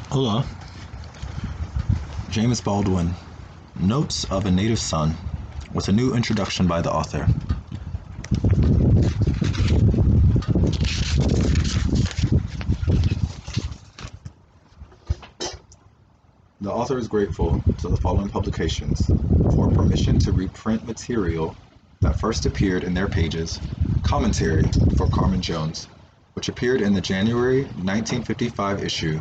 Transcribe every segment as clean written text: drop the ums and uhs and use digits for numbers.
Hola. James Baldwin, Notes of a Native Son, with a new introduction by the author. The author is grateful to the following publications for permission to reprint material that first appeared in their pages: Commentary for Carmen Jones, which appeared in the January 1955 issue,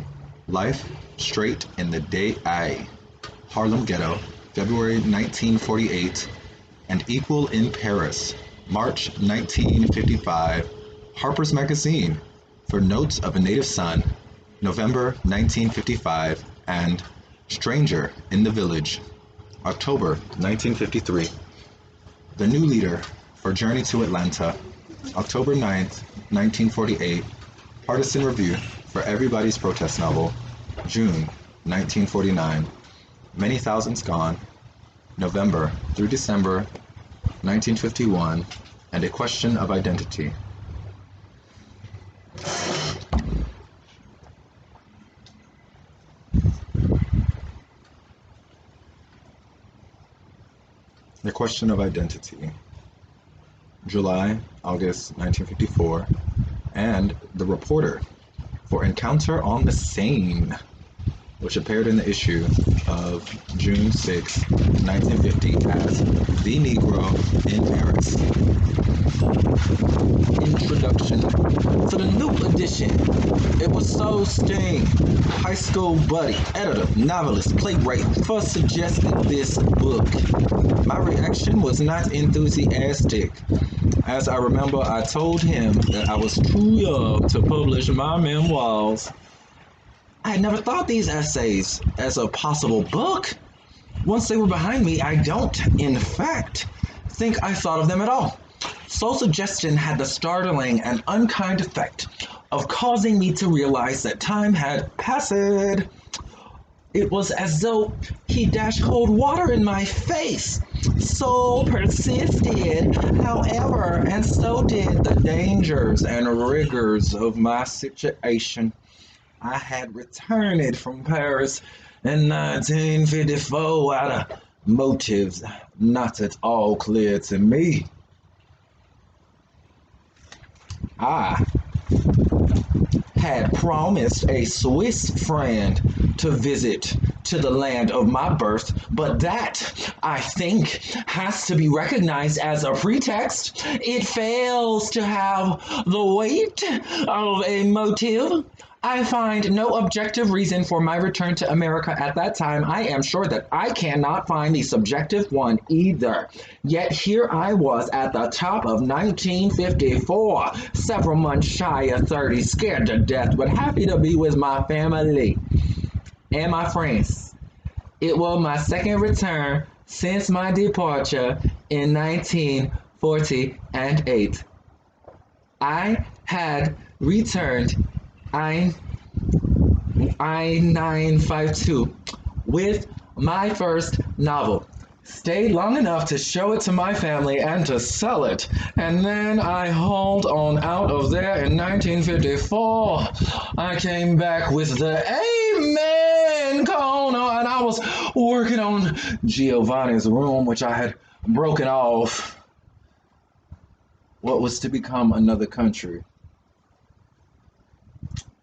Life Straight in the Day I, Harlem Ghetto, February 1948, and Equal in Paris, March 1955, Harper's Magazine for Notes of a Native Son, November 1955, and Stranger in the Village, October 1953. The New Leader for Journey to Atlanta, October 9th, 1948, Partisan Review for Everybody's Protest Novel, June 1949, Many Thousands Gone, November through December 1951, and A Question of Identity. The Question of Identity, July, August 1954, and The Reporter for Encounter on the Seine, which appeared in the issue of June 6, 1950 as The Negro in Paris. Introduction to the new edition. It was so Sting, high school buddy, editor, novelist, playwright, first suggested this book. My reaction was not enthusiastic, as I remember I told him that I was too young to publish my memoirs. I had never thought these essays as a possible book. Once they were behind me, I don't, in fact, think I thought of them at all. Sole suggestion had the startling and unkind effect of causing me to realize that time had passed. It was as though he dashed cold water in my face. Soul persisted, however, and so did the dangers and rigors of my situation. I had returned from Paris in 1954 out of motives not at all clear to me. I had promised a Swiss friend to visit to the land of my birth, but that, I think, has to be recognized as a pretext. It fails to have the weight of a motive. I find no objective reason for my return to America at that time. I am sure that I cannot find the subjective one either. Yet here I was at the top of 1954, several months shy of 30, scared to death, but happy to be with my family and my friends. It was my second return since my departure in 1948. I had returned I-952 with my first novel. Stayed long enough to show it to my family and to sell it. And then I hauled on out of there in 1954. I came back with the Amen corner, and I was working on Giovanni's room, which I had broken off. What was to become another country.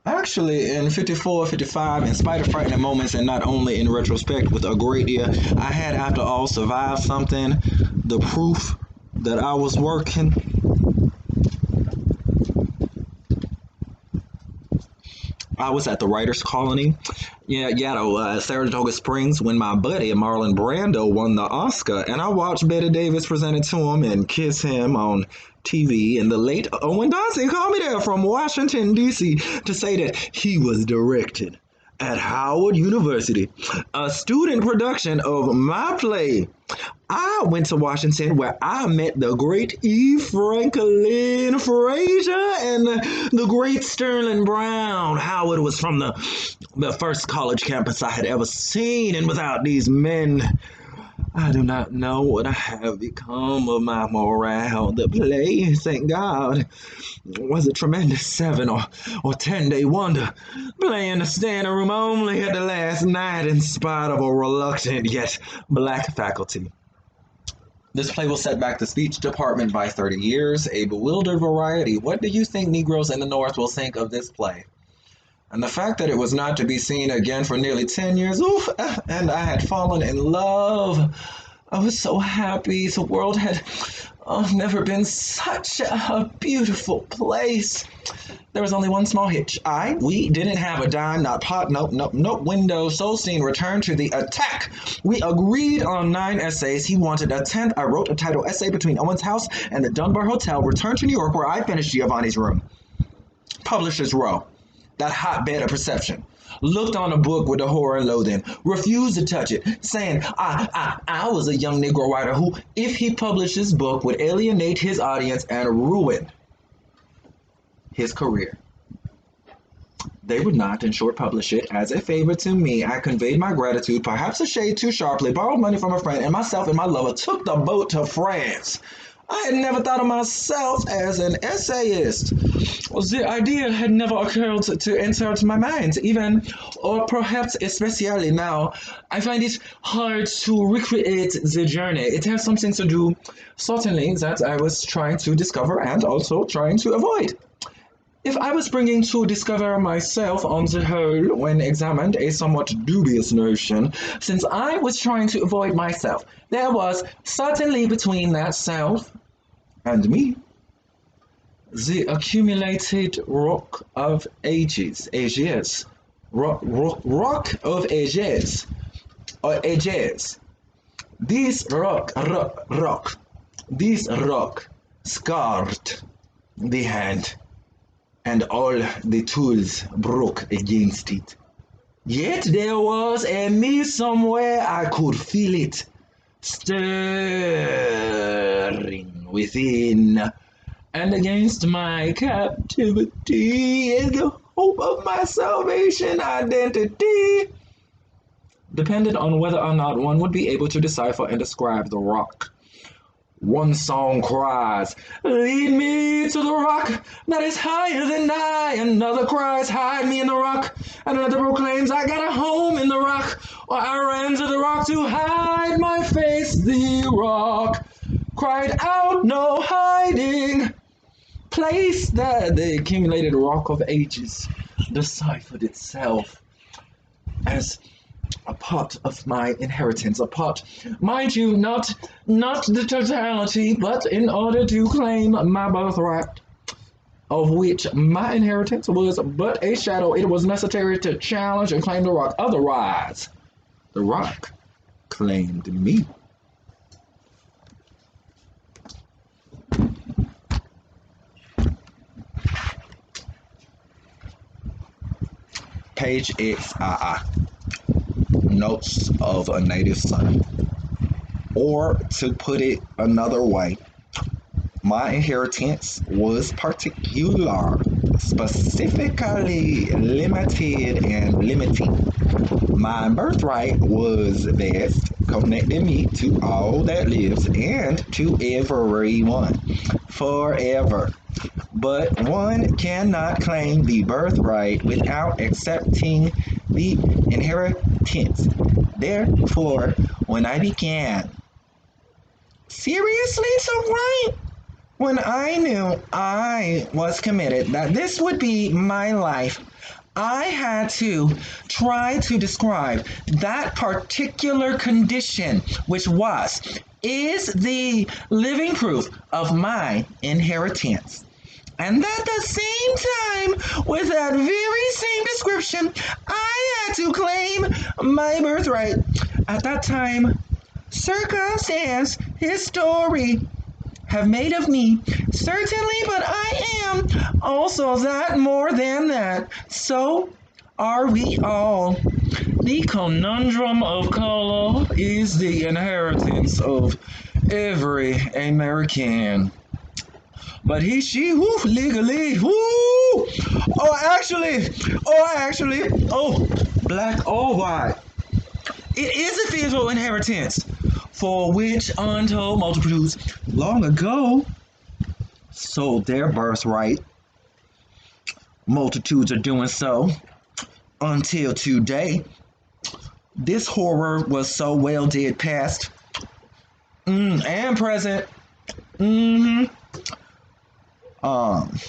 Actually, in 54, 55, in spite of frightening moments and not only in retrospect with a great year, I had after all survived something, the proof that I was working. I was at the Writers Colony, Saratoga Springs, when my buddy Marlon Brando won the Oscar, and I watched Betty Davis present it to him and kiss him on TV, and the late Owen Dawson called me there from Washington, D.C. to say that he was directed at Howard University, a student production of my play. I went to Washington where I met the great E. Franklin Frazier and the great Sterling Brown. Howard was from the first college campus I had ever seen, and without these men, I do not know what have become of my morale. The play, thank God, was a tremendous 7 or 10 day wonder. Play in the standing room only at the last night in spite of a reluctant yet black faculty. This play will set back the speech department by 30 years, a bewildered variety. What do you think Negroes in the North will think of this play? And the fact that it was not to be seen again for nearly 10 years, oof, and I had fallen in love. I was so happy. The world had never been such a beautiful place. There was only one small hitch. We didn't have a dime, not pot, no window. Solstein returned to the attack. We agreed on 9 essays. He wanted a 10th. I wrote a title essay between Owen's house and the Dunbar Hotel, returned to New York where I finished Giovanni's Room. Publisher's Row, that hotbed of perception. Looked on a book with a horror and loathing, refused to touch it, saying I was a young Negro writer who, if he published his book, would alienate his audience and ruin his career. They would not, in short, publish it. As a favor to me, I conveyed my gratitude, perhaps a shade too sharply, borrowed money from a friend, and myself and my lover took the boat to France. I had never thought of myself as an essayist. The idea had never occurred to enter my mind, even, or perhaps especially now. I find it hard to recreate the journey. It has something to do, certainly, that I was trying to discover and also trying to avoid. If I was bringing to discover myself on the whole when examined, a somewhat dubious notion, since I was trying to avoid myself, there was certainly between that self and me the accumulated rock of ages, rock of ages, or ages. This this rock scarred the hand, and all the tools broke against it. Yet there was a me somewhere I could feel it stirring within, and against my captivity and the hope of my salvation identity depended on whether or not one would be able to decipher and describe the rock. One song cries, lead me to the rock that is higher than I. Another cries, hide me in the rock. And another proclaims, I got a home in the rock. Or I ran to the rock to hide my face. The rock cried out, no hiding. Place that the accumulated rock of ages deciphered itself as a part of my inheritance, a part, mind you, not the totality, but in order to claim my birthright, of which my inheritance was but a shadow, it was necessary to challenge and claim the rock. Otherwise, the rock claimed me. Page XII. Notes of a Native Son. Or to put it another way, my inheritance was particular, specifically limited and limiting. My birthright was vast, connecting me to all that lives and to everyone, forever. But one cannot claim the birthright without accepting the inheritance. Therefore, when I began seriously to write, when I knew I was committed that this would be my life, I had to try to describe that particular condition, which is the living proof of my inheritance. And at the same time, with that very same description, I had to claim my birthright. At that time, circumstance, his story have made of me, certainly, but I am also that more than that. So are we all. The conundrum of color is the inheritance of every American. But he, she, whoo, legally, whoo, black or white. It is a physical inheritance. for which untold multitudes long ago sold their birthright. Multitudes are doing so until today. This horror was so well did past and present. Mm-hmm. Um,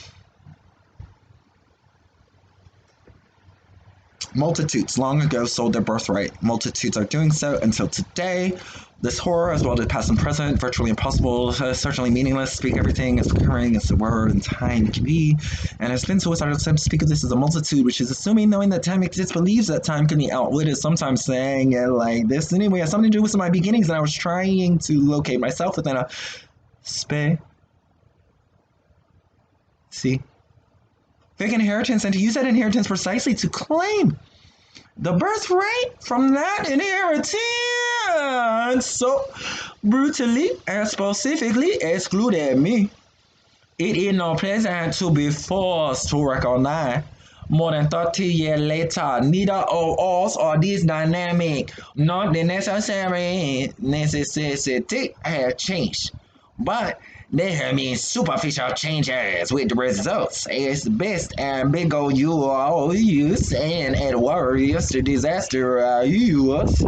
Multitudes long ago sold their birthright. Multitudes are doing so until today. This horror, as well as past and present, virtually impossible, certainly meaningless. Speak everything is occurring as the word and time can be. And it's been suicidal to speak of this as a multitude, which is assuming knowing that time exists, believes that time can be outwitted, sometimes saying it like this. Anyway, it has something to do with my beginnings, and I was trying to locate myself within a space. See? Fake inheritance, and to use that inheritance precisely to claim the birthright from that inheritance so brutally and specifically excluded me. It is no pleasant to be forced to recognize more than 30 years later, neither of us or this dynamic, not the necessary necessity has changed. But there have been superficial changes with results as best and bigger you are use and at worst disaster use.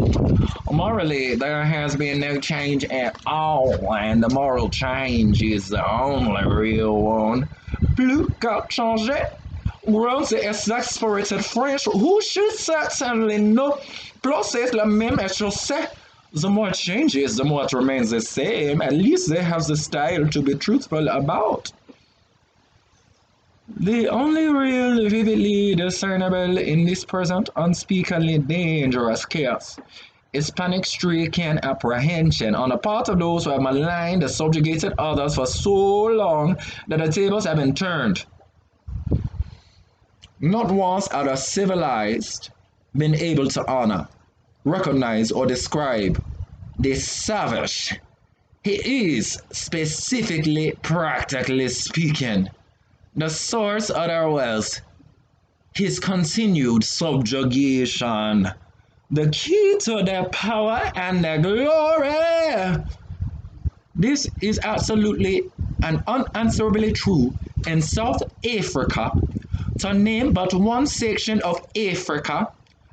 Morally, there has been no change at all, and the moral change is the only real one. Plus qu'à changer. World's exasperated French, who should certainly know, process la même chose. The more it changes, the more it remains the same. At least they have the style to be truthful about. The only real vividly discernible in this present unspeakably dangerous chaos is panic-stricken apprehension on the part of those who have maligned and subjugated others for so long that the tables have been turned. Not once are the civilized been able to honor, recognize, or describe the savage. He is, specifically, practically speaking, the source of their wealth, his continued subjugation, the key to their power and their glory. This is absolutely and unanswerably true in South Africa, to name but one section of Africa,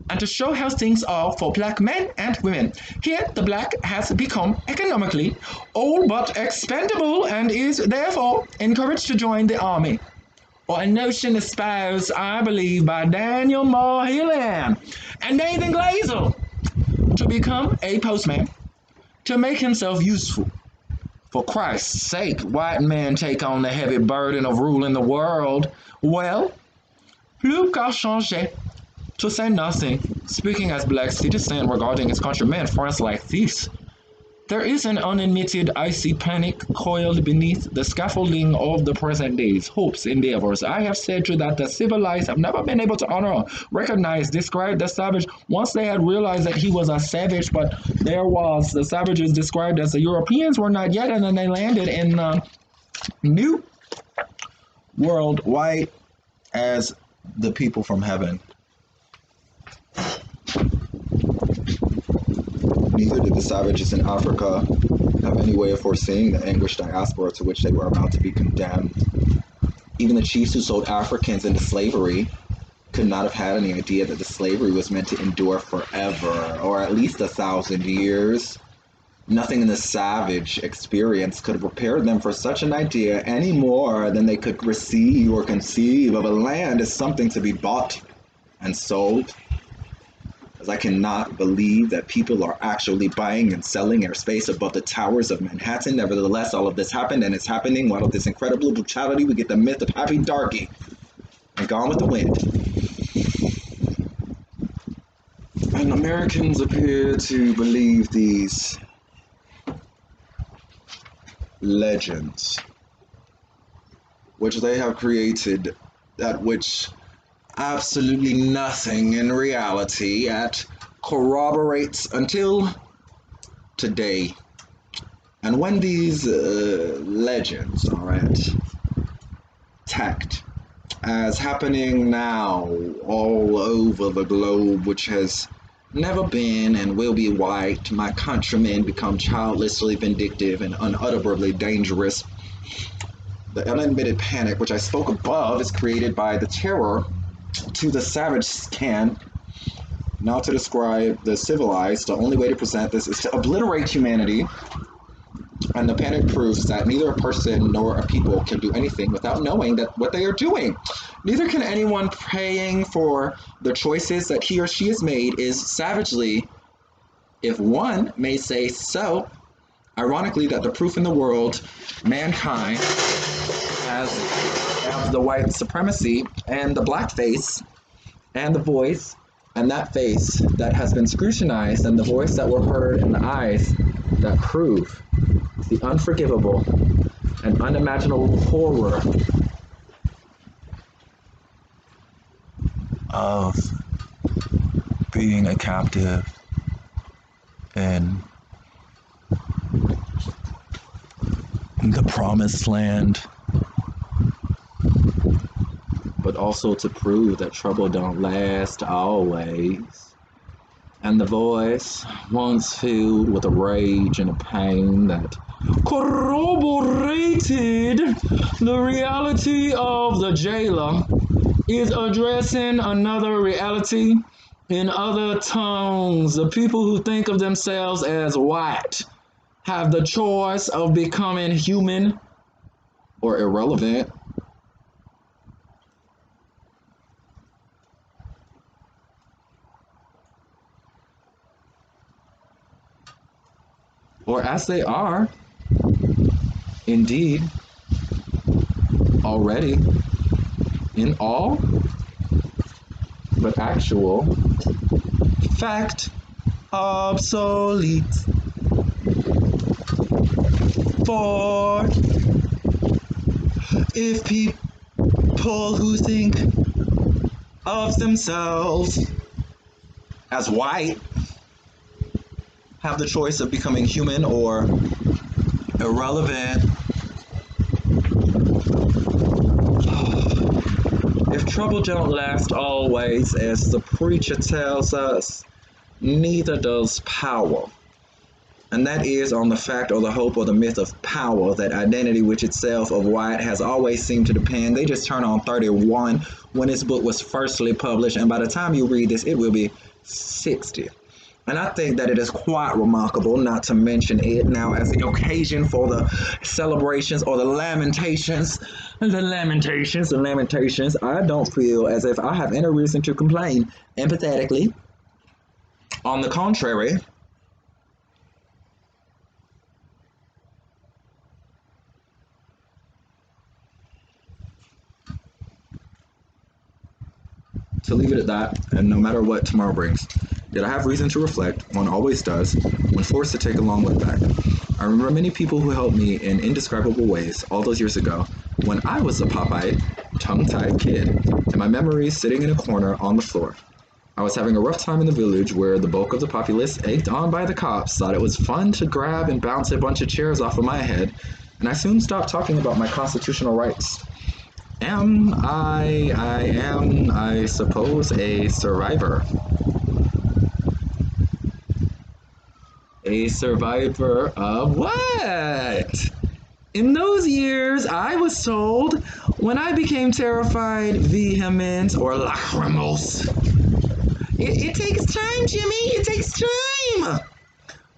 and to show how things are for black men and women. Here, the black has become economically old but expendable and is therefore encouraged to join the army. Or a notion espoused, I believe, by Daniel Moore-Heelan and Nathan Glazer, to become a postman, to make himself useful. For Christ's sake, white men take on the heavy burden of ruling the world. Well, plus qu'à changer, to say nothing, speaking as black citizen regarding his countrymen, France like this. There is an unadmitted icy panic coiled beneath the scaffolding of the present day's hopes, endeavors. I have said to that the civilized have never been able to honor, recognize, describe the savage. Once they had realized that he was a savage, but there was the savages described as the Europeans were not yet, and then they landed in the new world white as the people from heaven. Neither did the savages in Africa have any way of foreseeing the anguished diaspora to which they were about to be condemned. Even the chiefs who sold Africans into slavery could not have had any idea that the slavery was meant to endure forever, or at least 1,000 years. Nothing in the savage experience could have prepared them for such an idea any more than they could receive or conceive of a land as something to be bought and sold. As I cannot believe that people are actually buying and selling airspace above the towers of Manhattan. Nevertheless, all of this happened, and it's happening while of this incredible brutality we get the myth of Happy Darky and Gone with the Wind. And Americans appear to believe these legends, which they have created, that which absolutely nothing in reality yet corroborates until today. And when these legends are attacked, as happening now all over the globe, which has never been and will be white. My countrymen become childlessly vindictive and unutterably dangerous. The unadmitted panic, which I spoke above, is created by the terror to the savage scan. Now to describe the civilized, the only way to present this is to obliterate humanity. And the panic proves that neither a person nor a people can do anything without knowing that what they are doing. Neither can anyone praying for the choices that he or she has made is savagely, if one may say so. Ironically, that the proof in the world, mankind has the white supremacy and the blackface and the voice and that face that has been scrutinized and the voice that were heard and the eyes that prove the unforgivable and unimaginable horror of being a captive in the promised land, but also to prove that trouble don't last always. And the voice, once filled with a rage and a pain that corroborated the reality of the jailer, is addressing another reality in other tongues. The people who think of themselves as white have the choice of becoming human or irrelevant. Or as they are, indeed, already, in all, but actual, fact, obsolete. For if people who think of themselves as white have the choice of becoming human or irrelevant, if trouble don't last always, as the preacher tells us, neither does power. And that is on the fact or the hope or the myth of power, that identity which itself of white has always seemed to depend. They just turned on 31 when this book was firstly published, and by the time you read this, it will be 60. And I think that it is quite remarkable, not to mention it now as the occasion for the celebrations or the lamentations. I don't feel as if I have any reason to complain empathetically. On the contrary, to leave it at that, and no matter what tomorrow brings. Yet I have reason to reflect, one always does, when forced to take a long look back. I remember many people who helped me in indescribable ways all those years ago, when I was a pop-eyed, tongue-tied kid, and my memories sitting in a corner on the floor. I was having a rough time in the village where the bulk of the populace, egged on by the cops, thought it was fun to grab and bounce a bunch of chairs off of my head, and I soon stopped talking about my constitutional rights. I suppose, a survivor. A survivor of what? In those years, I was told, when I became terrified, vehement, or lachrymose. It takes time, Jimmy, it takes time!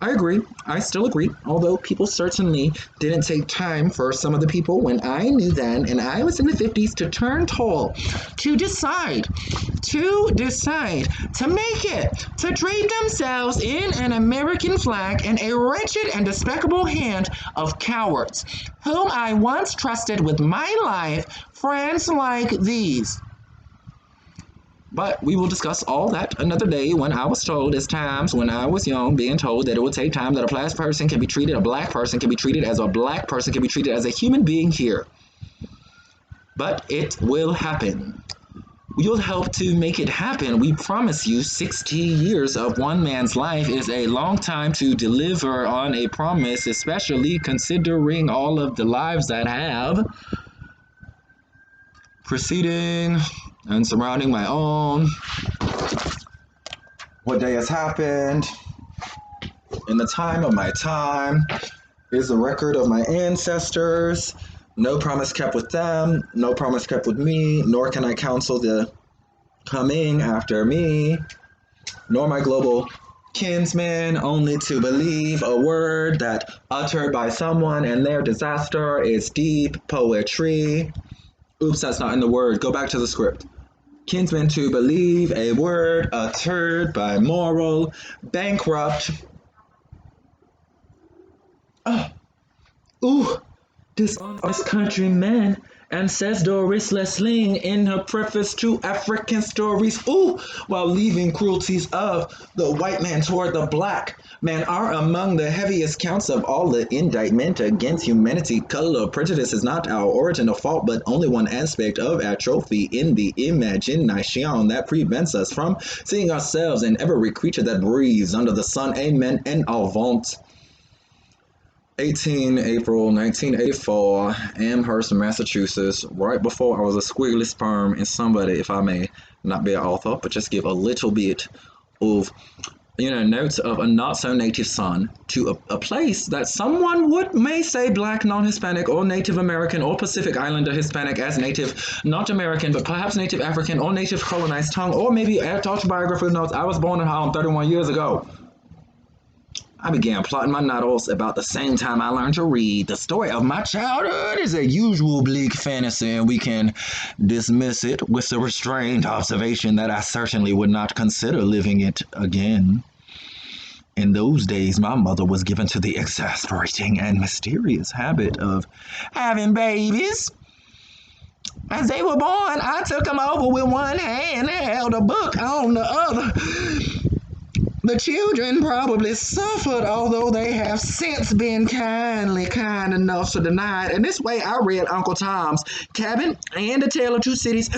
I agree. I still agree. Although people certainly didn't take time for some of the people when I knew then, and I was in the 50s, to turn tall, to decide, to make it, to trade themselves in an American flag in a wretched and despicable hand of cowards, whom I once trusted with my life, friends like these. But we will discuss all that another day. When I was told, as times when I was young, being told that it would take time, that a black person can be treated, a black person can be treated as a black person can be treated as a human being here. But it will happen. You'll help to make it happen. We promise you 60 years of one man's life is a long time to deliver on a promise, especially considering all of the lives that have preceding and surrounding my own. what day has happened in the time of my time. Here's a record of my ancestors. No promise kept with them, no promise kept with me, nor can I counsel the coming after me, nor my global kinsmen, only to believe a word that uttered by someone and their disaster is deep poetry. Oops, that's not in the word. Go back to the script. Kinsmen to believe a word uttered by moral bankrupt. Oh, ooh, dishonest countrymen. And says Doris Lessing in her preface to African Stories, ooh, while leaving cruelties of the white man toward the black man are among the heaviest counts of all the indictment against humanity. Color prejudice is not our origin of fault, but only one aspect of atrophy in the imagination that prevents us from seeing ourselves in every creature that breathes under the sun. Amen and avant. 18 April 1984, Amherst, Massachusetts, right before I was a squiggly sperm. And somebody, if I may not be an author, but just give a little bit of, notes of a not so native son to a place that someone may say black, non-Hispanic, or Native American, or Pacific Islander Hispanic as native, not American, but perhaps Native African, or Native colonized tongue, or maybe autobiographical notes. I was born in Harlem 31 years ago. I began plotting my novels about the same time I learned to read. The story of my childhood is a usual bleak fantasy, and we can dismiss it with the restrained observation that I certainly would not consider living it again. In those days, my mother was given to the exasperating and mysterious habit of having babies. As they were born, I took them over with one hand and held a book on the other. The children probably suffered, although they have since been kind enough to deny it. And this way, I read Uncle Tom's Cabin and The Tale of Two Cities.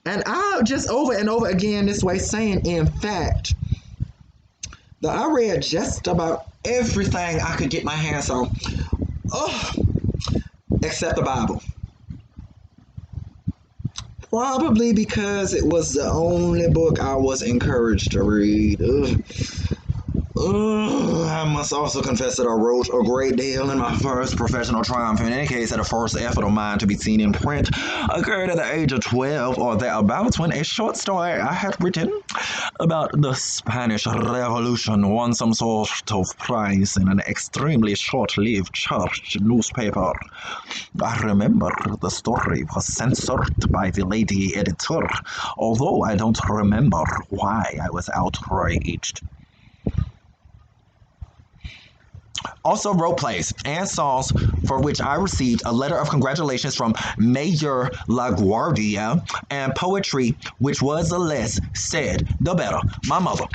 And I just over and over again this way saying, in fact, that I read just about everything I could get my hands on, except the Bible. Probably because it was the only book I was encouraged to read. I must also confess that I wrote a great deal in my first professional triumph. In any case, that a first effort of mine to be seen in print occurred at the age of 12 or thereabouts, when a short story I had written about the Spanish Revolution won some sort of prize in an extremely short-lived church newspaper. I remember the story was censored by the lady editor, although I don't remember why I was outraged. Also wrote plays and songs for which I received a letter of congratulations from Mayor LaGuardia, and poetry which was the less said, the better. My mother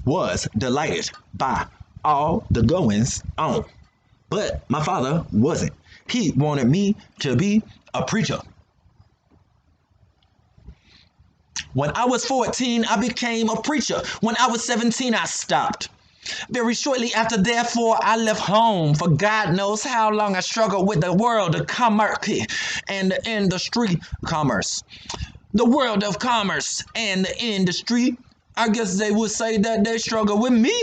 was delighted by all the goings on, but my father wasn't. He wanted me to be a preacher. When I was 14, I became a preacher. When I was 17, I stopped. Very shortly after, therefore, I left home. For God knows how long I struggled with the world of commerce and the industry. Commerce. The world of commerce and the industry. I guess they would say that they struggle with me.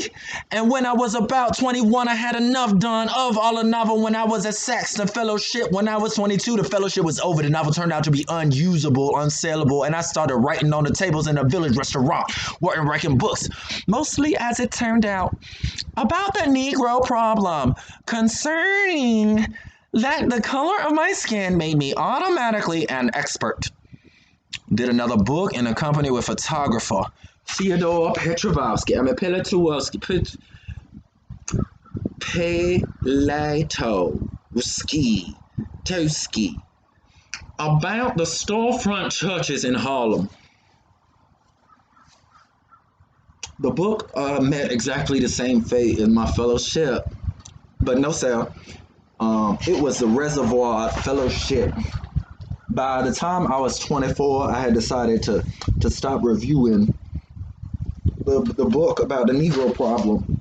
And when I was about 21, I had enough done of all the novel. When I was at Saxton Fellowship, when I was 22, the fellowship was over. The novel turned out to be unusable, unsellable, and I started writing on the tables in a village restaurant, writing books, mostly, as it turned out, about the Negro problem, concerning that the color of my skin made me automatically an expert. Did another book in a company with photographer Theodore Petrovsky, Toski, about the storefront churches in Harlem. The book met exactly the same fate as my fellowship, but no sale. It was the Reservoir Fellowship. By the time I was 24, I had decided to stop reviewing the book about the Negro problem.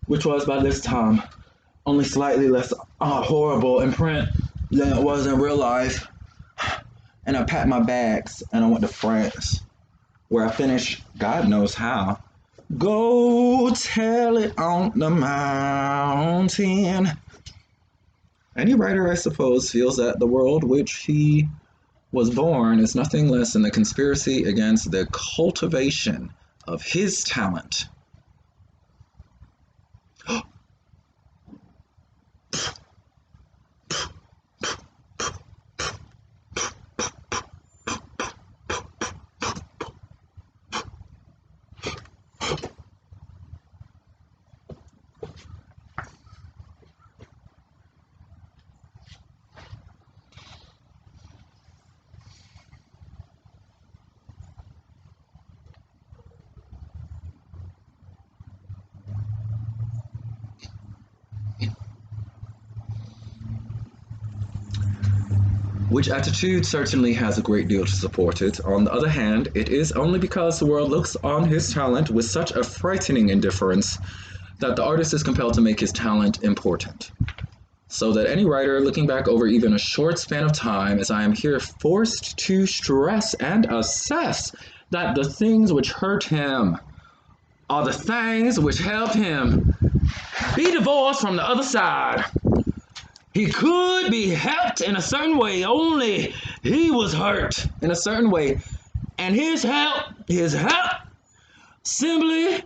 Which was by this time only slightly less horrible in print than it was in real life. And I packed my bags and I went to France, where I finished God knows how. Go tell it on the mountain. Any writer, I suppose, feels that the world which he was born is nothing less than a conspiracy against the cultivation of his talent. Which attitude certainly has a great deal to support it. On the other hand, it is only because the world looks on his talent with such a frightening indifference that the artist is compelled to make his talent important. So that any writer looking back over even a short span of time, as I am here forced to stress and assess that the things which hurt him are the things which helped him be divorced from the other side. He could be helped in a certain way, only he was hurt in a certain way. And his help, simply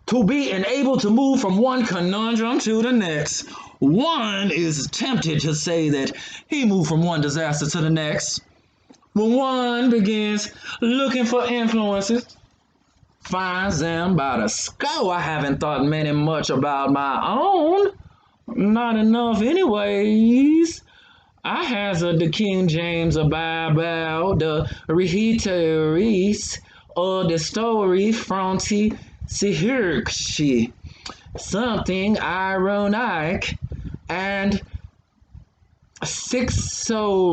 to be enabled to move from one conundrum to the next. One is tempted to say that he moved from one disaster to the next. When one begins looking for influences, finds them by the score. I haven't thought many much about my own. Not enough anyways. I hazard the King James Bible, the Rehitaris, or the story Fronti Sihirkshi. Something ironic and sixolent.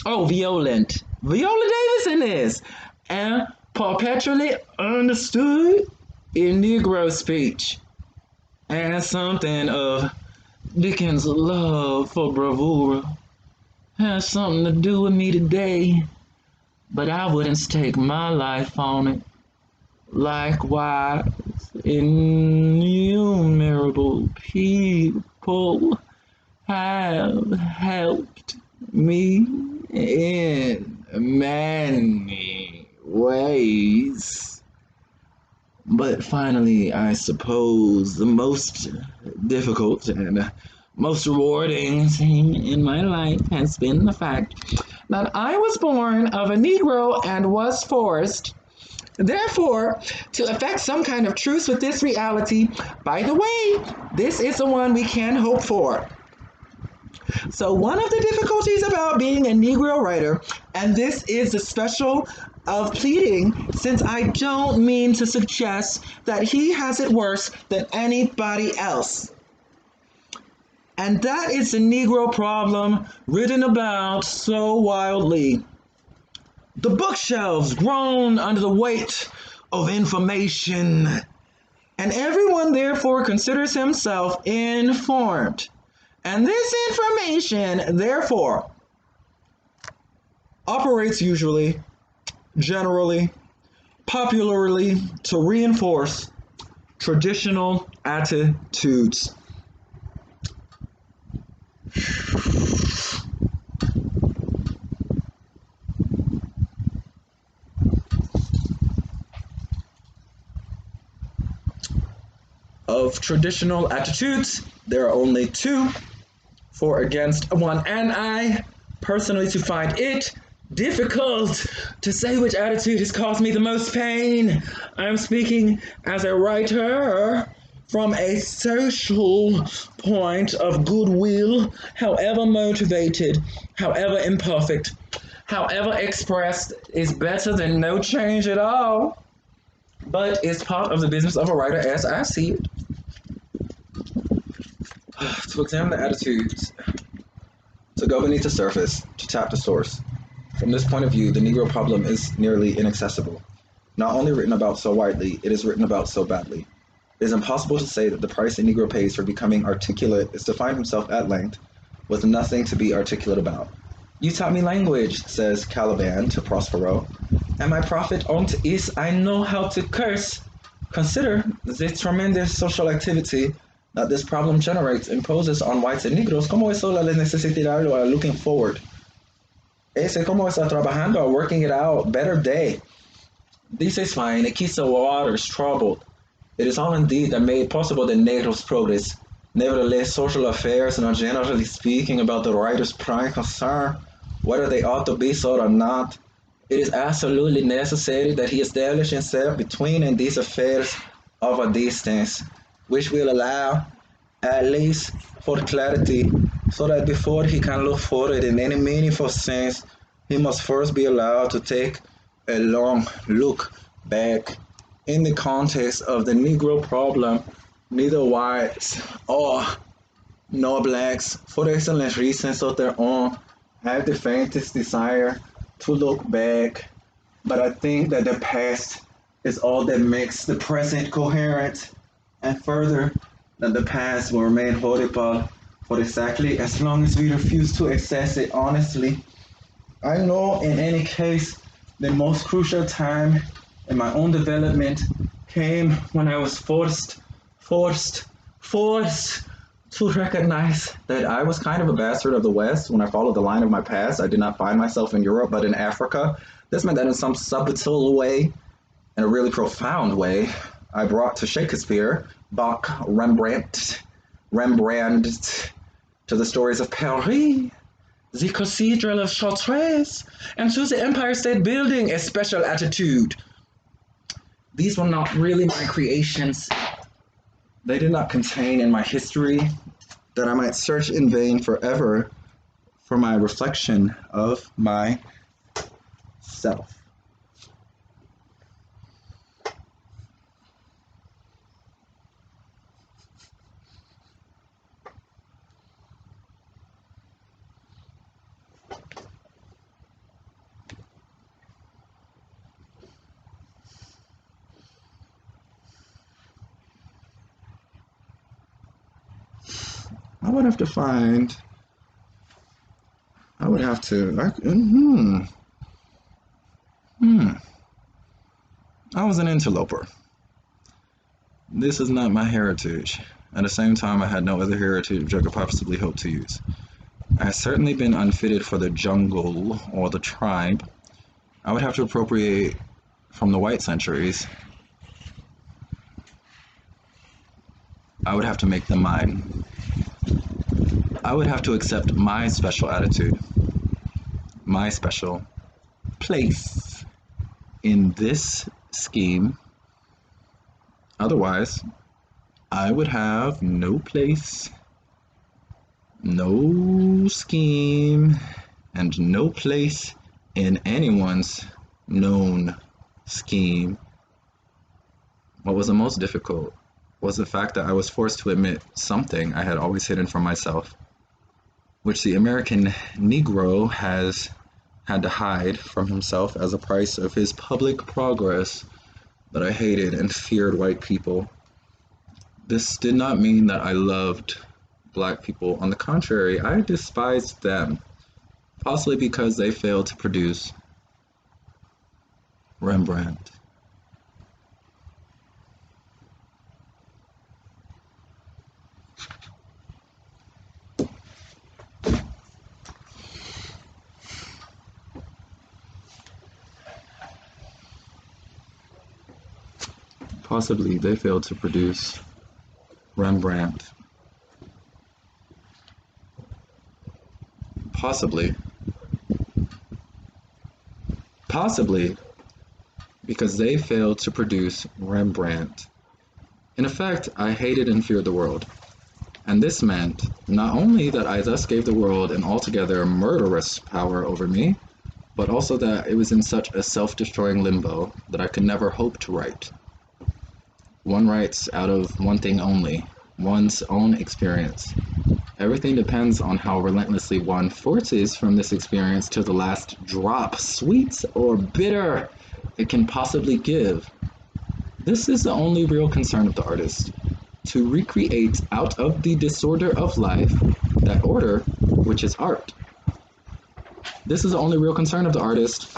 Oh, violent. Viola Davis is. And perpetually understood in Negro speech. And something of Dickens' love for bravura has something to do with me today, but I wouldn't stake my life on it. Likewise, innumerable people have helped me in many ways. But finally, I suppose the most difficult and most rewarding thing in my life has been the fact that I was born of a Negro and was forced, therefore, to effect some kind of truce with this reality. By the way, this is the one we can hope for. So one of the difficulties about being a Negro writer, and this is the special of pleading, since I don't mean to suggest that he has it worse than anybody else. And that is the Negro problem written about so wildly. The bookshelves groan under the weight of information, and everyone therefore considers himself informed. And this information, therefore, operates usually, generally, popularly to reinforce traditional attitudes. Of traditional attitudes, there are only two, for against one, and I personally to find it difficult to say which attitude has caused me the most pain. I'm speaking as a writer from a social point of goodwill, however motivated, however imperfect, however expressed, is better than no change at all, but it's part of the business of a writer as I see it. To examine the attitudes, to go beneath the surface, to tap the source. From this point of view, the Negro problem is nearly inaccessible. Not only written about so widely, it is written about so badly. It is impossible to say that the price a Negro pays for becoming articulate is to find himself at length with nothing to be articulate about. You taught me language, says Caliban to Prospero, and my profit on't is I know how to curse. Consider the tremendous social activity that this problem generates imposes on whites and Negroes. ¿Cómo eso la necesidad o looking forward? Ese cómo está trabajando, working it out, better day. This is fine, it keeps the waters troubled. It is all indeed that made possible the Negro's progress. Nevertheless, social affairs, not generally speaking about the writer's prime concern, whether they ought to be so or not, it is absolutely necessary that he establish himself between and these affairs of a distance, which will allow, at least for clarity, so that before he can look forward in any meaningful sense, he must first be allowed to take a long look back. In the context of the Negro problem, neither whites or nor blacks, for excellent reasons of their own, have the faintest desire to look back, but I think that the past is all that makes the present coherent, and further, that the past will remain horrible for exactly as long as we refuse to access it honestly. I know in any case, the most crucial time in my own development came when I was forced to recognize that I was kind of a bastard of the West. When I followed the line of my past, I did not find myself in Europe, but in Africa. This meant that in some subtle way, in a really profound way, I brought to Shakespeare, Bach, Rembrandt, to the stories of Paris, the Cathedral of Chartres, and to the Empire State Building a special attitude. These were not really my creations. They did not contain in my history that I might search in vain forever for my reflection of myself. I would have to find. I would have to. I was an interloper. This is not my heritage. At the same time, I had no other heritage I could possibly hope to use. I had certainly been unfitted for the jungle or the tribe. I would have to appropriate from the white centuries. I would have to make them mine. I would have to accept my special attitude, my special place in this scheme. Otherwise, I would have no place, no scheme, and no place in anyone's known scheme. What was the most difficult was the fact that I was forced to admit something I had always hidden from myself, which the American Negro has had to hide from himself as a price of his public progress, that I hated and feared white people. This did not mean that I loved black people. On the contrary, I despised them, possibly because they failed to produce Rembrandt. Possibly they failed to produce Rembrandt. Possibly because they failed to produce Rembrandt. In effect, I hated and feared the world. And this meant not only that I thus gave the world an altogether murderous power over me, but also that it was in such a self-destroying limbo that I could never hope to write. One writes out of one thing only, one's own experience. Everything depends on how relentlessly one forces from this experience to the last drop, sweet or bitter, it can possibly give. This is the only real concern of the artist, to recreate out of the disorder of life that order which is art. This is the only real concern of the artist,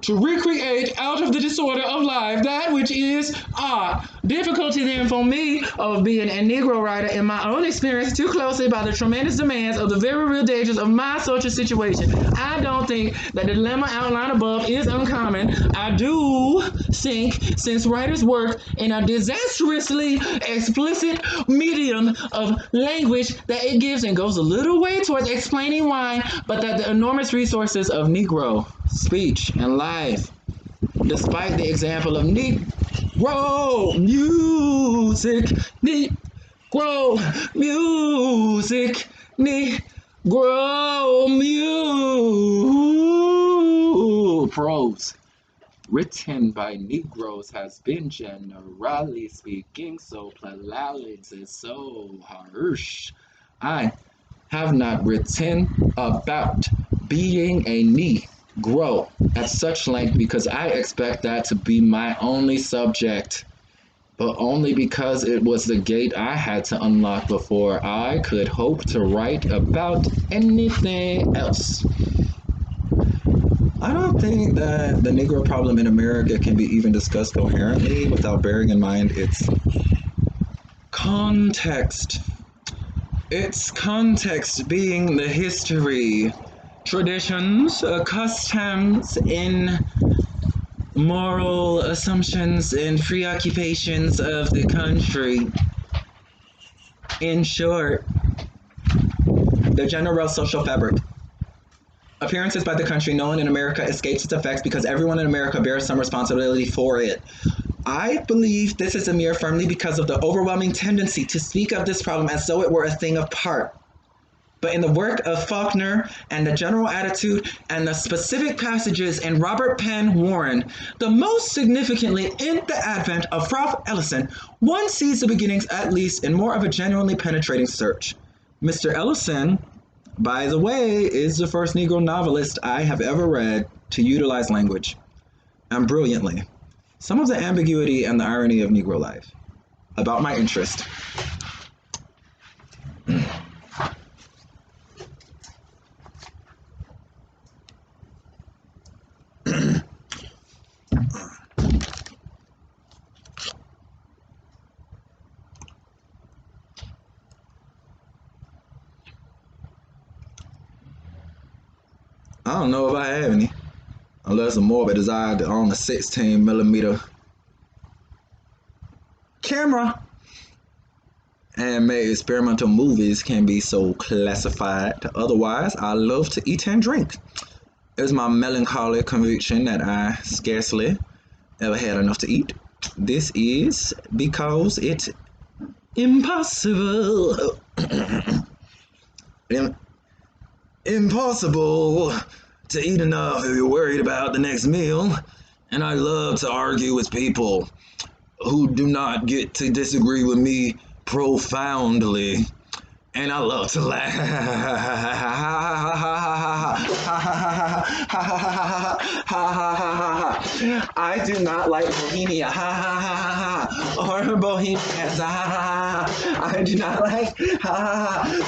to recreate out of the disorder of life that which is art. Difficulty then for me of being a Negro writer in my own experience too closely by the tremendous demands of the very real dangers of my social situation. I don't think that the dilemma outlined above is uncommon. I do think since writers work in a disastrously explicit medium of language that it gives and goes a little way towards explaining why, but that the enormous resources of Negro speech and life, despite the example of Negro music, Negro music, Negro music, prose written by Negroes has been generally speaking so pluralist and so harsh. I have not written about being a Negro at such length because I expect that to be my only subject, but only because it was the gate I had to unlock before I could hope to write about anything else. I don't think that the Negro problem in America can be even discussed coherently without bearing in mind its context. Its context being the history, traditions, customs, and moral assumptions and preoccupations of the country. In short, the general social fabric. Appearances by the country known in America escapes its effects because everyone in America bears some responsibility for it. I believe this is a mere firmly because of the overwhelming tendency to speak of this problem as though it were a thing apart. But in the work of Faulkner and the general attitude and the specific passages in Robert Penn Warren, the most significantly in the advent of Ralph Ellison, one sees the beginnings at least in more of a genuinely penetrating search. Mr. Ellison, by the way, is the first Negro novelist I have ever read to utilize language, and brilliantly, some of the ambiguity and the irony of Negro life. About my interest. I don't know if I have any, unless a morbid desire to own a 16 millimeter camera. Handmade experimental movies can be so classified. Otherwise, I love to eat and drink. It's my melancholy conviction that I scarcely ever had enough to eat. This is because it's impossible. Impossible to eat enough if you're worried about the next meal. And I love to argue with people who do not get to disagree with me profoundly. And I love to laugh. I do not like Bohemia. Or Bohemians. I do not like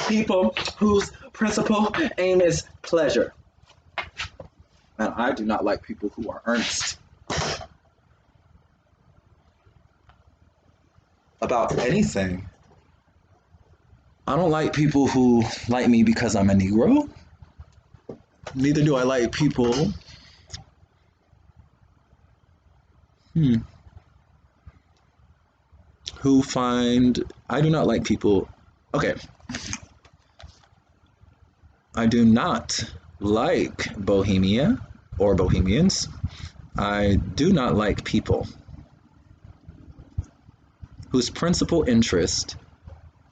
people whose principal aim is pleasure. And I do not like people who are earnest about anything. I don't like people who like me because I'm a Negro. Neither do I like people who find. I do not like people. Okay. I do not like Bohemia or Bohemians. I do not like people whose principal interest,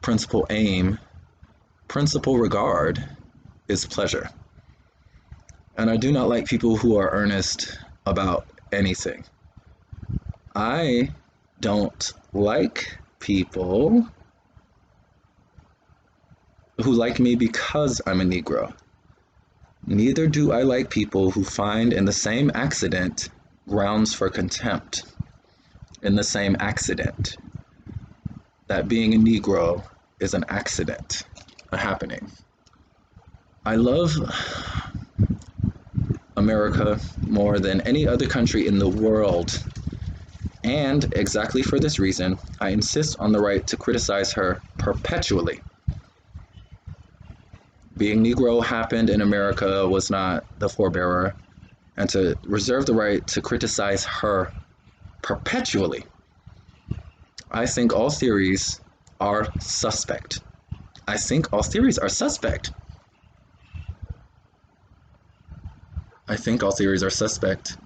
principal aim, principal regard is pleasure. And I do not like people who are earnest about anything. I don't like people who like me because I'm a Negro. Neither do I like people who find in the same accident grounds for contempt. in the same accident. That being a Negro is an accident, a happening. I love America more than any other country in the world. And exactly for this reason, I insist on the right to criticize her perpetually. Being Negro happened in America was not the forebearer, and to reserve the right to criticize her perpetually. I think all theories are suspect. I think all theories are suspect. I think all theories are suspect.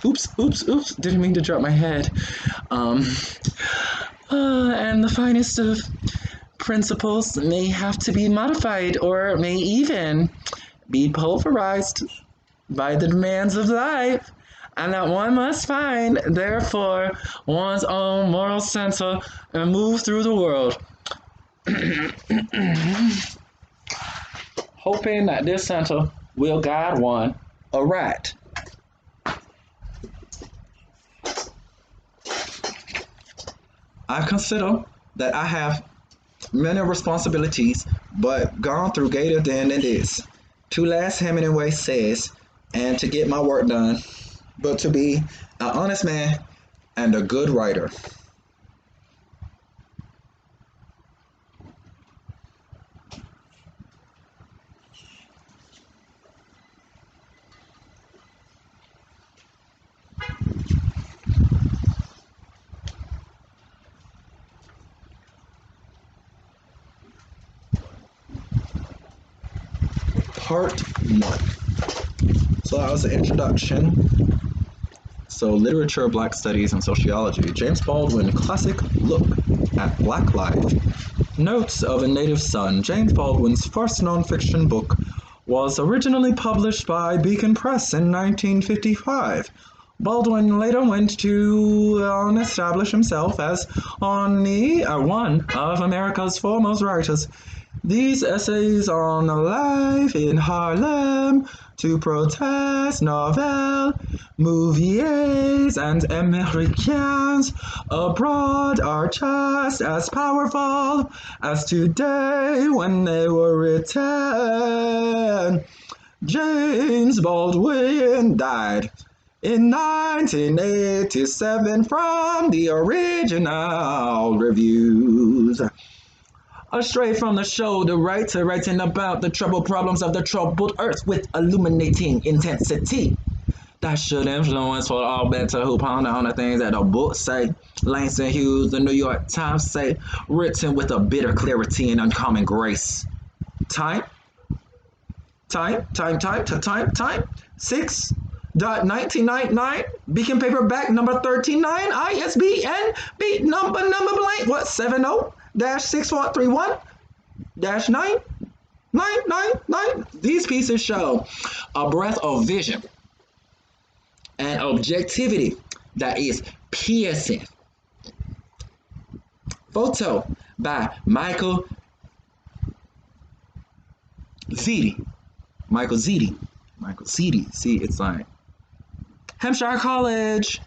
Oops, didn't mean to drop my head. And the finest of principles may have to be modified or may even be pulverized by the demands of life, and that one must find, therefore, one's own moral center and move through the world. Hoping that this center will guide one aright. I consider that I have many responsibilities, but gone through greater than this. To last Hemingway says, and to get my work done, but to be an honest man and a good writer. Part 1. So that was the introduction. So literature, black studies, and sociology. James Baldwin, classic look at black life. Notes of a Native Son. James Baldwin's first nonfiction book was originally published by Beacon Press in 1955. Baldwin later went to establish himself as one of America's foremost writers. These essays on life in Harlem, to protest, novel, movies, and Americans abroad are just as powerful as today when they were written. James Baldwin died in 1987 from the original reviews. Astray from the shoulder, writer writing about the troubled problems of the troubled earth with illuminating intensity. That should influence for all better who ponder on the things that the books say. Langston Hughes, the New York Times say, written with a bitter clarity and uncommon grace. Time. 6.1999, Beacon paperback number 39, ISBN, beat number blank, what, 70-6431-9999. These pieces show a breadth of vision and objectivity that is piercing. Photo by Michael Ziti. See, it's like Hampshire College.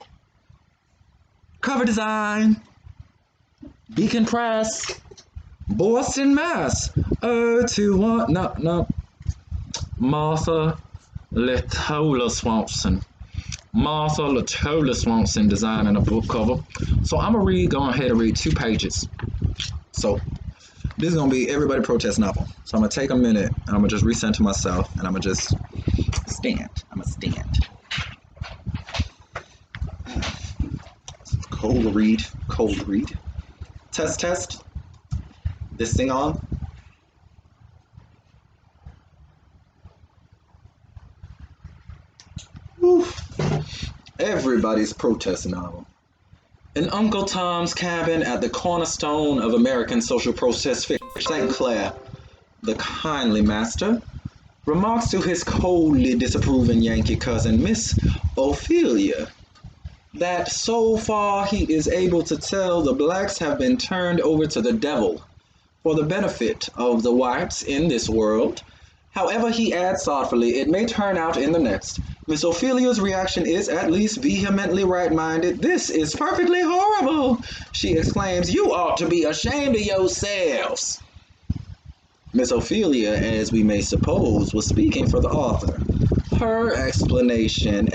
Cover design. Beacon Press. Boston, Mass. 021. No. Martha Latola Swanson designing a book cover. So I'm gonna go ahead and read 2 pages. So this is gonna be Everybody Protest novel. So I'm gonna take a minute and I'm gonna just recenter myself and I'm gonna just stand. Cold read. Test. This thing on. Oof. Everybody's Protest novel. In Uncle Tom's Cabin at the cornerstone of American social protest fiction, St. Clair, the kindly master, remarks to his coldly disapproving Yankee cousin, Miss Ophelia, that so far he is able to tell the blacks have been turned over to the devil for the benefit of the whites in this world. However, he adds thoughtfully, it may turn out in the next. Miss Ophelia's reaction is at least vehemently right-minded. This is perfectly horrible, she exclaims. You ought to be ashamed of yourselves. Miss Ophelia, as we may suppose, was speaking for the author. Her exclamation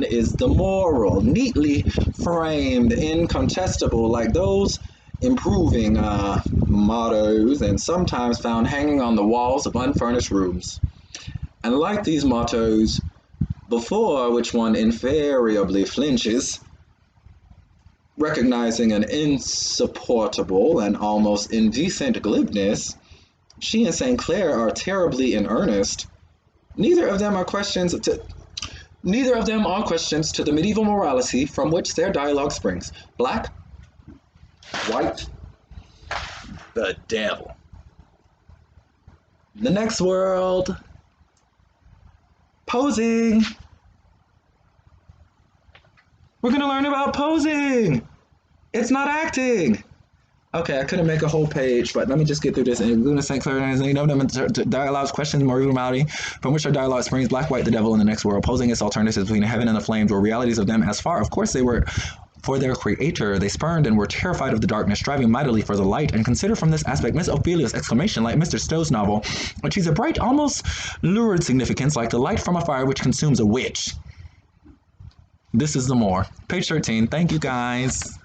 is the moral, neatly framed, incontestable, like those improving mottos and sometimes found hanging on the walls of unfurnished rooms. And like these mottos, before which one invariably flinches, recognizing an insupportable and almost indecent glibness, she and St. Clair are terribly in earnest. Neither of them are questions to the medieval morality from which their dialogue springs. Black, white, the devil. The next world, posing. We're gonna learn about posing. It's not acting. Okay, I couldn't make a whole page, but let me just get through this. And Luna St. Clair and you know them dialogues, questions, morality, from which our dialogue springs. Black, white, the devil in the next world, posing its alternatives between heaven and the flames, were realities of them as far, of course, they were for their creator. They spurned and were terrified of the darkness, striving mightily for the light. And consider from this aspect Miss Ophelia's exclamation, like Mr. Stowe's novel, which is a bright, almost lurid significance, like the light from a fire which consumes a witch. This is the more. Page 13. Thank you, guys.